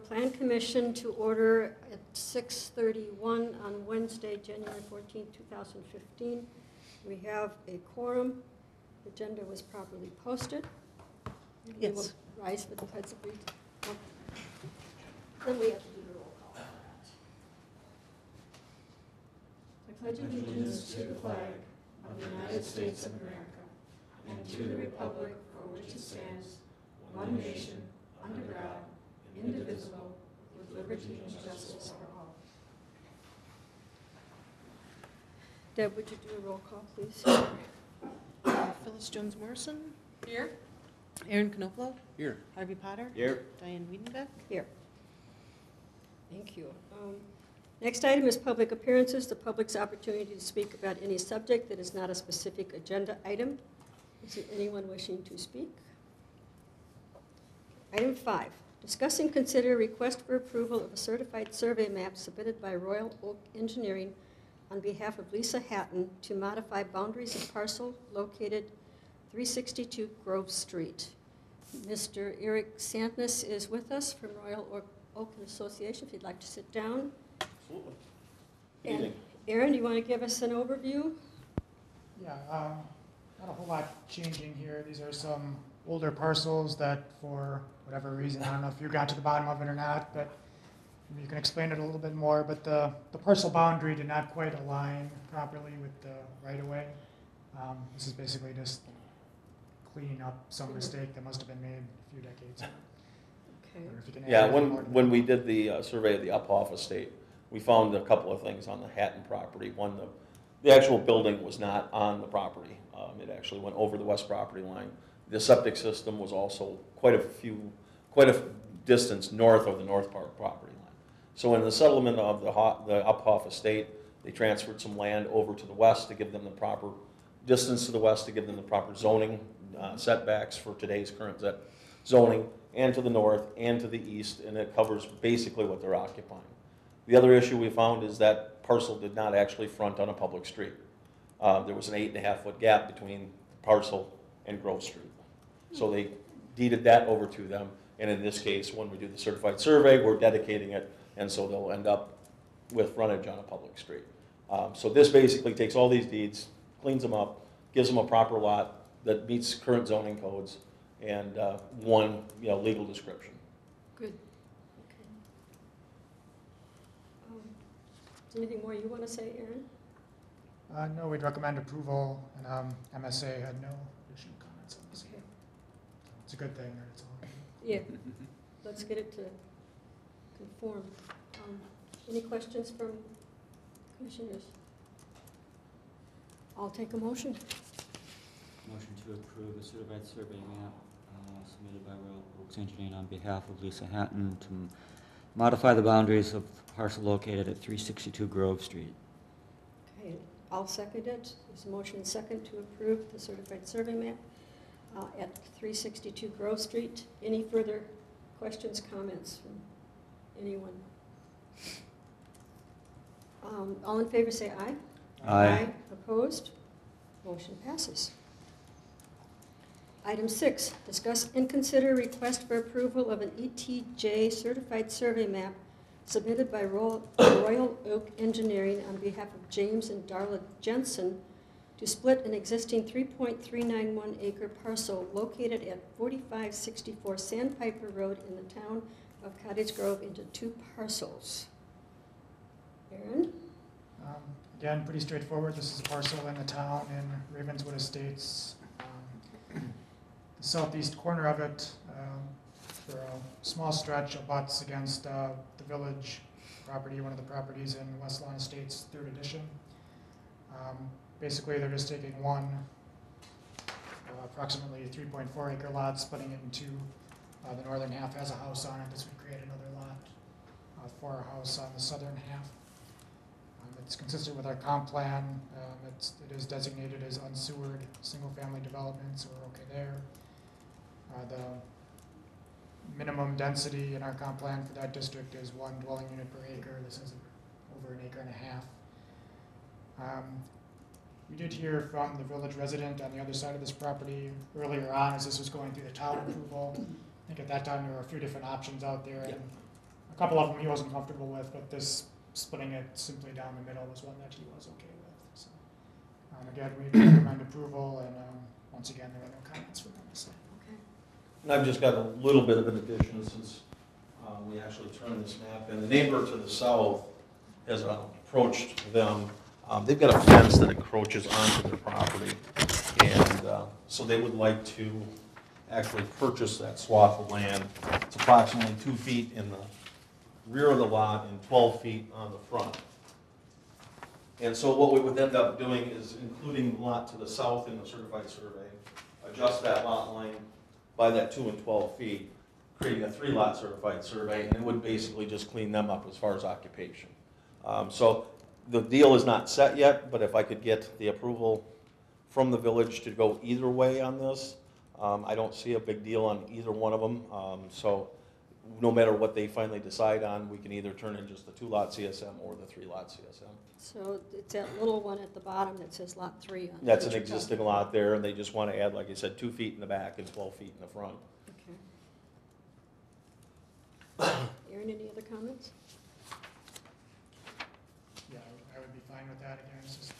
Plan Commission to order at 6:31 on Wednesday, January 14, 2015. We have a quorum. The agenda was properly posted. We will rise for the pledge of allegiance. Then we have to do the roll call. I pledge allegiance to the flag of the United States of America and to the republic for which it stands, one nation, under God, indivisible, with liberty and justice for all. Deb, would you do a roll call, please? Phyllis Jones Morrison. Here. Aaron Knopflo. Here. Harvey Potter. Here. Diane Wiedenbeck. Here. Thank you. Next item is public appearances. The public's opportunity to speak about any subject that is not a specific agenda item. Is there anyone wishing to speak? Item 5, discuss and consider request for approval of a certified survey map submitted by Royal Oak Engineering on behalf of Lisa Hatton to modify boundaries of parcel located 362 Grove Street. Mr. Eric Santness is with us from Royal Oak Association, if you'd like to sit down. Absolutely. And Evening. Aaron, do you want to give us an overview? Yeah, not a whole lot changing here. These are some older parcels that, for whatever reason, I don't know if you got to the bottom of it or not, but maybe you can explain it a little bit more. But the parcel boundary did not quite align properly with the right-of-way. This is basically just cleaning up some mistake that must have been made a few decades ago. Okay. I don't know if you can add Yeah, anything more to when that. we did the survey of the Uphoff estate, we found a couple of things on the Hatton property. One, the actual building was not on the property. It actually went over the west property line. The septic system was also quite a distance north of the North Park property line. So in the settlement of the Uphoff estate, they transferred some land over to the west to give them the proper distance to the west, to give them the proper zoning setbacks for today's current zoning, and to the north and to the east, and it covers basically what they're occupying. The other issue we found is that parcel did not actually front on a public street. There was an 8.5-foot gap between the parcel and Grove Street. So they deeded that over to them, and in this case, when we do the certified survey, we're dedicating it, and so they'll end up with frontage on a public street. So this basically takes all these deeds, cleans them up, gives them a proper lot that meets current zoning codes, and one legal description. Good. Okay. Is there anything more you want to say, Aaron? No, we'd recommend approval, and MSA had no additional comments on this. Okay. It's a good thing, or it's all. Yeah. Let's get it to conform. Any questions from commissioners? I'll take a motion. Motion to approve a certified survey map submitted by Royal Oaks Engineering on behalf of Lisa Hatton to modify the boundaries of parcel located at 362 Grove Street. Okay, I'll second it. There's a motion and second to approve the certified survey map at 362 Grove Street. Any further questions, comments from anyone? All in favor say aye. Aye. Opposed? Motion passes. Item 6, discuss and consider request for approval of an ETJ certified survey map submitted by Royal Oak Engineering on behalf of James and Darla Jensen to split an existing 3.391 acre parcel located at 4564 Sandpiper Road in the town of Cottage Grove into 2 parcels. Aaron? Again, pretty straightforward. This is a parcel in the town in Ravenswood Estates. The southeast corner of it, for a small stretch, abuts against the village property, one of the properties in West Lawn Estates, 3rd edition. Basically, they're just taking one approximately 3.4 acre lot, splitting it in 2. The northern half has a house on it. This would create another lot for a house on the southern half. It's consistent with our comp plan. It is designated as unsewered single-family development, so we're okay there. The minimum density in our comp plan for that district is 1 dwelling unit per acre. This is over 1.5 acres. We did hear from the village resident on the other side of this property earlier on as this was going through the town approval. I think at that time there were a few different options out there, and a couple of them he wasn't comfortable with, but this splitting it simply down the middle was one that he was okay with. So, again, we recommend approval, and once again, there are no comments from them. So. Okay. And I've just got a little bit of an addition since we actually turned this map in. The neighbor to the south has approached them. They've got a fence that encroaches onto their property, and so they would like to actually purchase that swath of land. It's approximately 2 feet in the rear of the lot and 12 feet on the front. And so what we would end up doing is including the lot to the south in the certified survey, adjust that lot line by that 2 and 12 feet, creating a 3-lot certified survey, and it would basically just clean them up as far as occupation. So the deal is not set yet, but if I could get the approval from the village to go either way on this, I don't see a big deal on either one of them. So no matter what they finally decide on, we can either turn in just the 2-lot CSM or the 3-lot CSM. So it's that little one at the bottom that says Lot 3 on. That's an what you're talking existing about. lot there, and they just want to add, like I said, 2 feet in the back and 12 feet in the front. Okay. Aaron, any other comments? Yeah, I would be fine with that. Again, it's just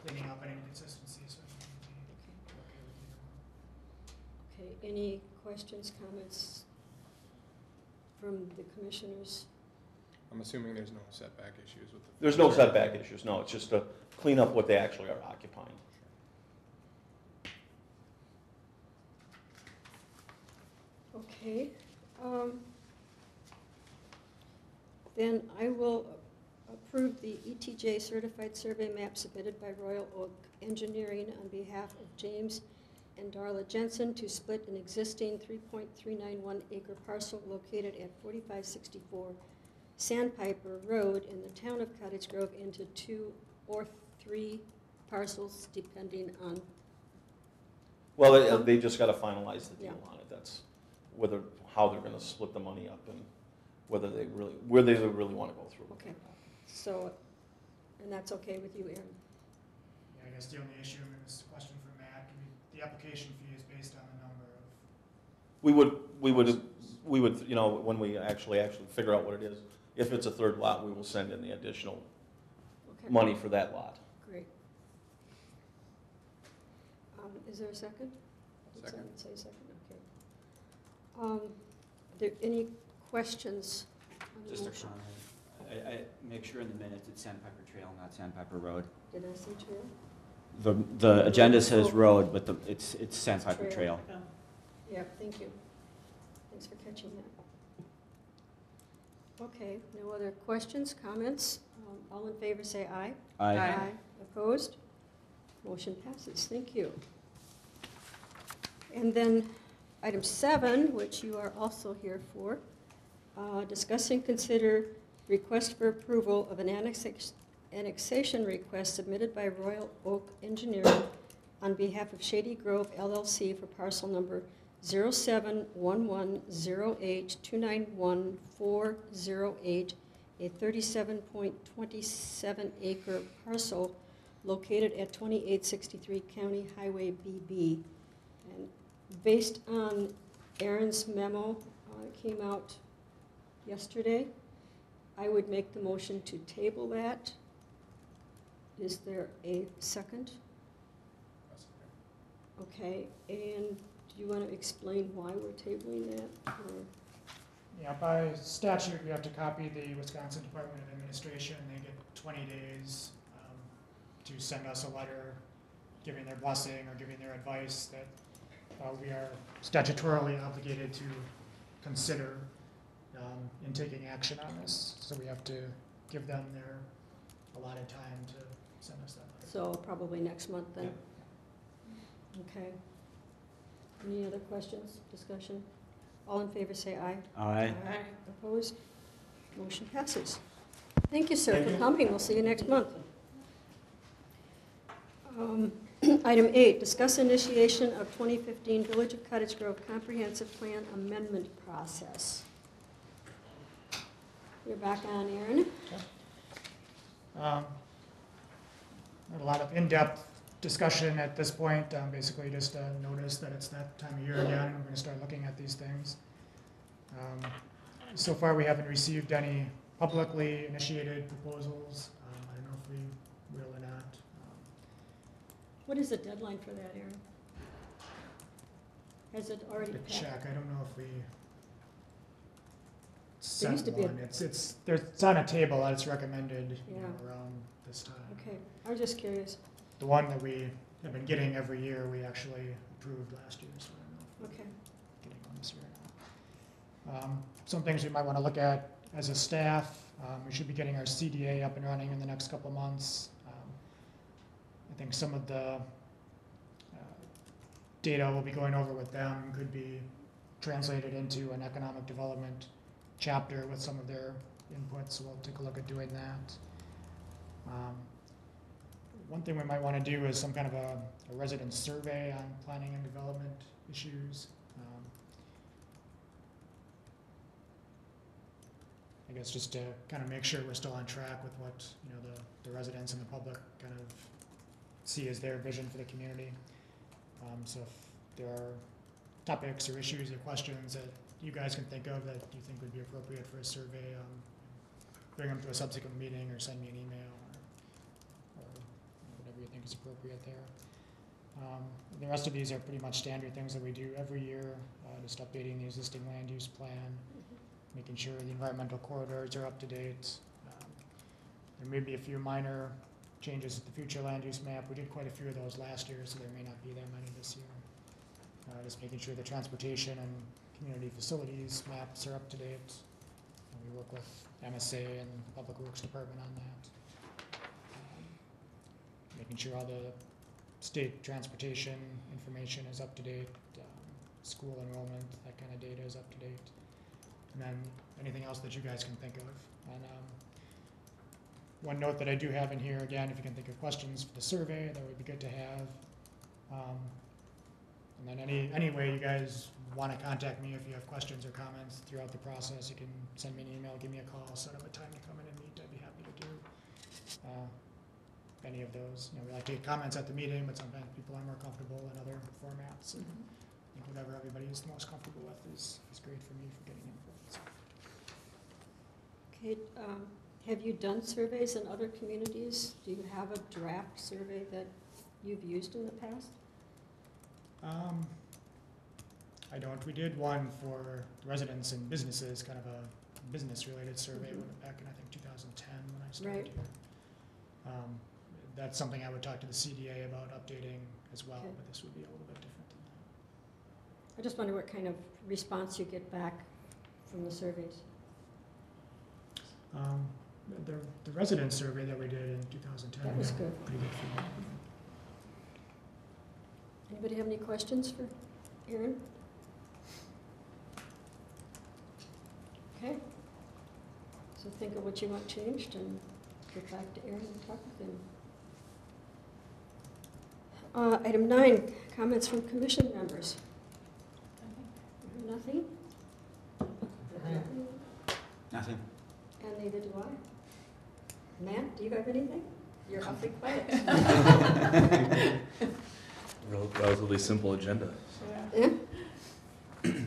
cleaning up any inconsistencies. So okay with either one. Okay, any questions, comments from the commissioners? I'm assuming there's no setback issues with the. There's no setback issues, no, it's just to clean up what they actually are occupying. Okay. Then I will approve the ETJ certified survey map submitted by Royal Oak Engineering on behalf of James and Darla Jensen to split an existing 3.391 acre parcel located at 4564 Sandpiper Road in the town of Cottage Grove into 2 or 3 parcels depending on, Well, they just got to finalize the deal Yeah. on it, that's how they're going to split the money up and whether they really want to go through with it. okay. So, and that's okay with you, Aaron? Yeah, I guess the only issue, and this is a question for Matt, the application fee is based on the number of. We would, you know, when we actually figure out what it is, if it's a 3rd lot, we will send in the additional Okay. money for that lot. Great. Is there a second? Did Second. someone say second? Okay. Are there any questions on the Just a motion? comment. I make sure in the minutes it's Sandpiper Trail, not Sandpiper Road. Did I say trail? The agenda says road, but it's Sandpiper Trail. Trail. Yeah, thank you. Thanks for catching that. Okay, no other questions, comments? All in favor say aye. Aye. Opposed? Motion passes. Thank you. And then item 7, which you are also here for, discuss and consider request for approval of an annexation request submitted by Royal Oak Engineering on behalf of Shady Grove LLC for parcel number 07110H291408, a 37.27 acre parcel located at 2863 County Highway BB. And based on Aaron's memo, it came out yesterday, I would make the motion to table that. Is there a second? Okay, and do you want to explain why we're tabling that? Or- Yeah, by statute, we have to copy the Wisconsin Department of Administration. They get 20 days to send us a letter giving their blessing or giving their advice that we are statutorily obligated to consider in taking action on this. So we have to give them their allotted time to send us that letter. So probably next month then? Okay. Any other questions, discussion? All in favor say aye. Aye. Opposed? Motion passes. Thank you, sir, Thank for you. coming. We'll see you next month. Item 8, discuss initiation of 2015 Village of Cottage Grove Comprehensive Plan Amendment Process. You're back on, Aaron. Not a lot of in-depth discussion at this point, basically just notice that it's that time of year again, and we're going to start looking at these things. So far, we haven't received any publicly initiated proposals. I don't know if we will or not. What is the deadline for that, Aaron? Has it already To passed? check, I don't know if we There used set to be a- one. It's on a table that it's recommended, you know, Yeah. around this time. Okay, I was just curious. The one that we have been getting every year, we actually approved last year, so I don't know if Okay. we're getting one this year or not. Some things we might want to look at as a staff, we should be getting our CDA up and running in the next couple months. I think some of the data we'll be going over with them could be translated into an economic development chapter with some of their inputs, so we'll take a look at doing that. One thing we might want to do is some kind of a resident survey on planning and development issues. I guess just to kind of make sure we're still on track with what, you know, the residents and the public kind of see as their vision for the community. So if there are topics or issues or questions that you guys can think of that you think would be appropriate for a survey, bring them to a subsequent meeting or send me an email or whatever you think is appropriate there. The rest of these are pretty much standard things that we do every year, just updating the existing land use plan, making sure the environmental corridors are up to date. There may be a few minor changes to the future land use map. We did quite a few of those last year, so there may not be that many this year. Just making sure the transportation and community facilities maps are up to date. And we work with MSA and the Public Works Department on that. Making sure all the state transportation information is up to date, school enrollment, that kind of data is up to date. And then anything else that you guys can think of. And one note that I do have in here, again, if you can think of questions for the survey, that would be good to have. And then any way you guys want to contact me if you have questions or comments throughout the process, you can send me an email, give me a call, set up a time to come in and meet. I'd be happy to do any of those. You know, we like to get comments at the meeting, but sometimes people are more comfortable in other formats. And I think whatever everybody is most comfortable with is great for me for getting input. So. Okay, have you done surveys in other communities? Do you have a draft survey that you've used in the past? I don't. We did one for residents and businesses, kind of a business-related survey back in, I think, 2010 when I started Right. here. That's something I would talk to the CDA about updating as well, Okay. but this would be a little bit different than that. I just wonder what kind of response you get back from the surveys. The resident survey that we did in 2010. That was we got good. Pretty good feedback. Anybody have any questions for Aaron? Okay. So think of what you want changed and get back to Aaron and talk with him. Item 9, comments from commission members. Nothing? Nothing. And neither do I. Matt, do you have anything? You're awfully quiet. Relatively simple agenda. Yeah?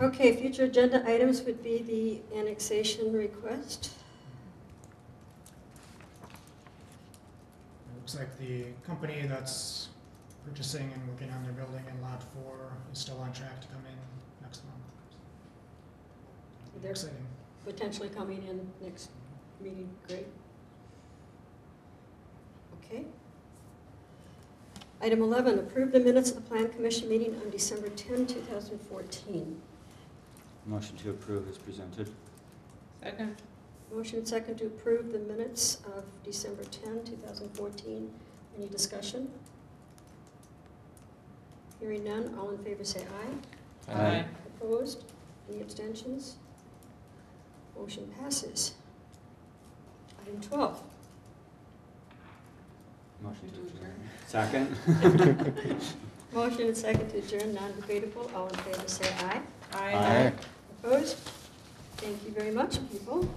Okay, future agenda items would be the annexation request. It looks like the company that's purchasing and working on their building in Lot 4 is still on track to come in next month. They're Exciting. potentially coming in next meeting, great. Okay. Item 11, approve the minutes of the Plan Commission meeting on December 10, 2014. Motion to approve is presented. Second. Motion and second to approve the minutes of December 10, 2014. Any discussion? Hearing none, all in favor say aye. Aye. Opposed? Any abstentions? Motion passes. Item 12. Motion to adjourn. Second. Motion and second to adjourn, non-debatable. All in favor say aye. Aye. Opposed? Thank you very much, people.